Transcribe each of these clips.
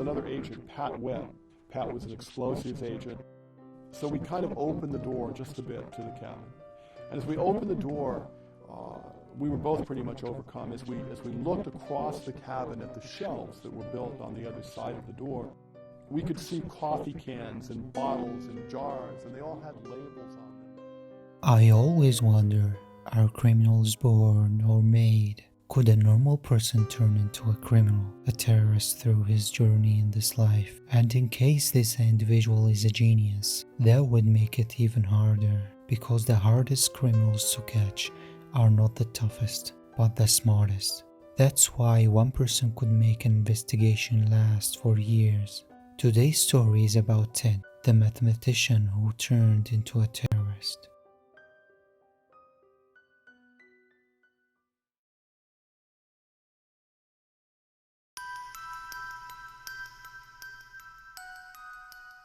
another agent, Pat Webb. Pat was an explosives agent. So we kind of opened the door just a bit to the cabin. And as we opened the door, we were both pretty much overcome. As we looked across the cabin at the shelves that were built on the other side of the door, we could see coffee cans and bottles and jars, and they all had labels on them. I always wonder, are criminals born or made? Could a normal person turn into a criminal, a terrorist through his journey in this life? And in case this individual is a genius, that would make it even harder, because the hardest criminals to catch are not the toughest, but the smartest. That's why one person could make an investigation last for years. Today's story is about Ted, the mathematician who turned into a terrorist.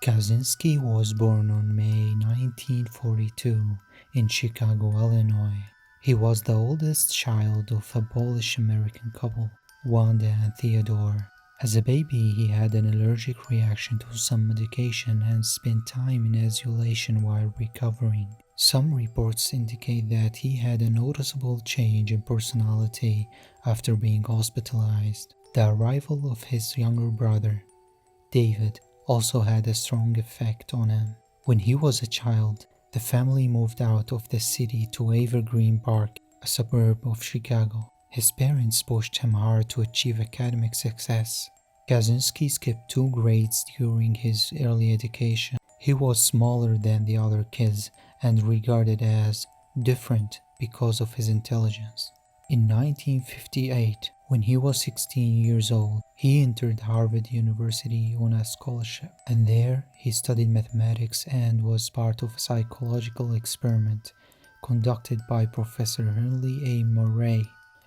Kaczynski was born on May 1942 in Chicago, Illinois. He was the oldest child of a Polish-American couple, Wanda and Theodore. As a baby, he had an allergic reaction to some medication and spent time in isolation while recovering. Some reports indicate that he had a noticeable change in personality after being hospitalized. The arrival of his younger brother, David, also had a strong effect on him. When he was a child, the family moved out of the city to Evergreen Park, a suburb of Chicago. His parents pushed him hard to achieve academic success. Kaczynski skipped 2 grades during his early education. He was smaller than the other kids and regarded as different because of his intelligence. In 1958, when he was 16 years old, he entered Harvard University on a scholarship, and there he studied mathematics and was part of a psychological experiment conducted by Professor Henry A. Murray,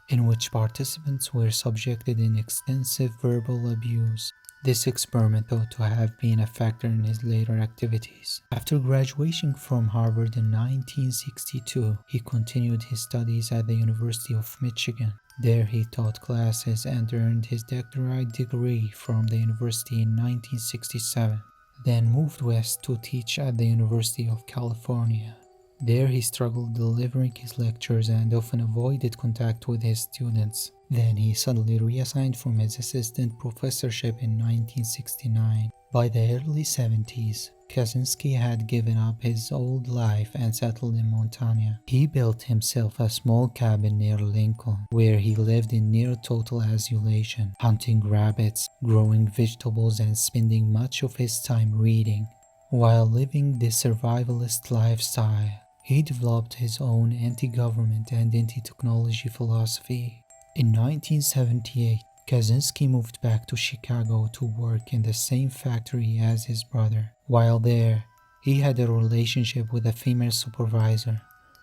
in which participants were subjected in extensive verbal abuse. This experiment thought to have been a factor in his later activities. After graduating from Harvard in 1962, he continued his studies at the University of Michigan. There he taught classes and earned his doctorate degree from the university in 1967, then moved west to teach at the University of California. There he struggled delivering his lectures and often avoided contact with his students. Then he suddenly reassigned from his assistant professorship in 1969. By the early 70s, Kaczynski had given up his old life and settled in Montana. He built himself a small cabin near Lincoln, where he lived in near total isolation, hunting rabbits, growing vegetables, and spending much of his time reading. While living this survivalist lifestyle, he developed his own anti-government and anti-technology philosophy. In 1978, Kaczynski moved back to Chicago to work in the same factory as his brother. While there, he had a relationship with a female supervisor,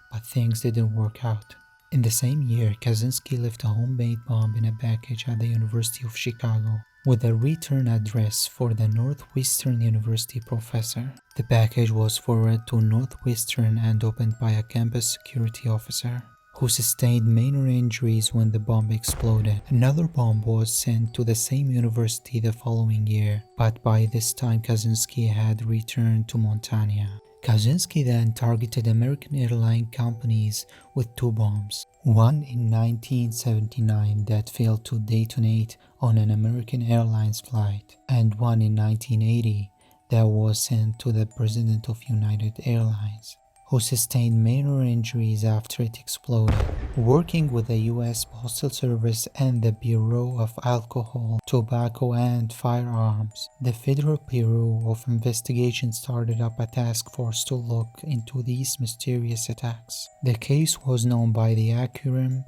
but things didn't work out. In the same year, Kaczynski left a homemade bomb in a package at the University of Chicago with a return address for the Northwestern University professor. The package was forwarded to Northwestern and opened by a campus security officer, who sustained minor injuries when the bomb exploded. Another bomb was sent to the same university the following year, but by this time Kaczynski had returned to Montana. Kaczynski then targeted American airline companies with 2 bombs, one in 1979 that failed to detonate on an American Airlines flight, and one in 1980 that was sent to the president of United Airlines, who sustained minor injuries after it exploded. Working with the U.S. Postal Service and the Bureau of Alcohol, Tobacco and Firearms, the Federal Bureau of Investigation started up a task force to look into these mysterious attacks. The case was known by the acronym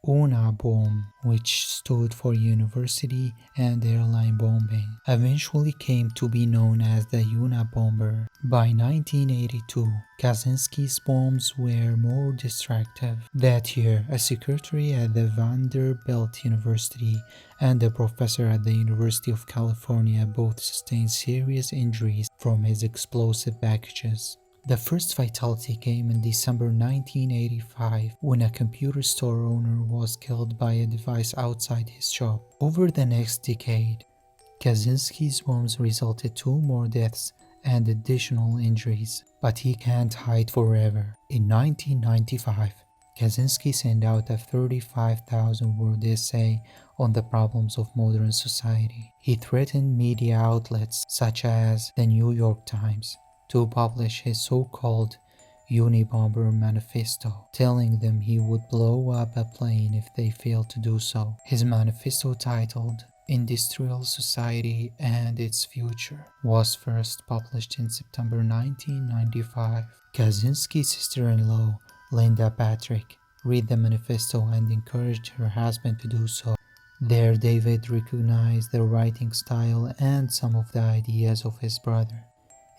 Unabomber, which stood for University and Airline Bombing, eventually came to be known as the Unabomber. By 1982, Kaczynski's bombs were more destructive. That year, a secretary at the Vanderbilt University and a professor at the University of California both sustained serious injuries from his explosive packages. The first fatality came in December 1985 when a computer store owner was killed by a device outside his shop. Over the next decade, Kaczynski's bombs resulted 2 more deaths and additional injuries, but he can't hide forever. In 1995, Kaczynski sent out a 35,000-word essay on the problems of modern society. He threatened media outlets such as the New York Times to publish his so-called Unabomber manifesto, telling them he would blow up a plane if they failed to do so. His manifesto, titled Industrial Society and Its Future, was first published in September 1995. Kaczynski's sister-in-law, Linda Patrick, read the manifesto and encouraged her husband to do so. There, David recognized the writing style and some of the ideas of his brother.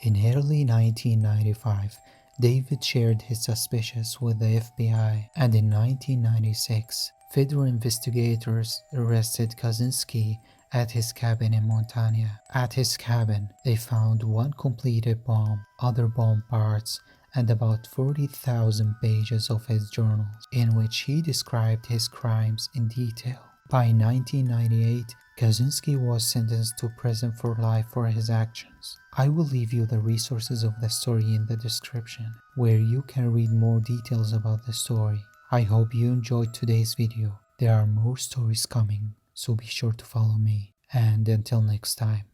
In early 1995, David shared his suspicions with the FBI, and in 1996, federal investigators arrested Kaczynski at his cabin in Montana. At his cabin, they found one completed bomb, other bomb parts, and about 40,000 pages of his journals, in which he described his crimes in detail. By 1998, Kaczynski was sentenced to prison for life for his actions. I will leave you the resources of the story in the description, where you can read more details about the story. I hope you enjoyed today's video. There are more stories coming, so be sure to follow me. And until next time.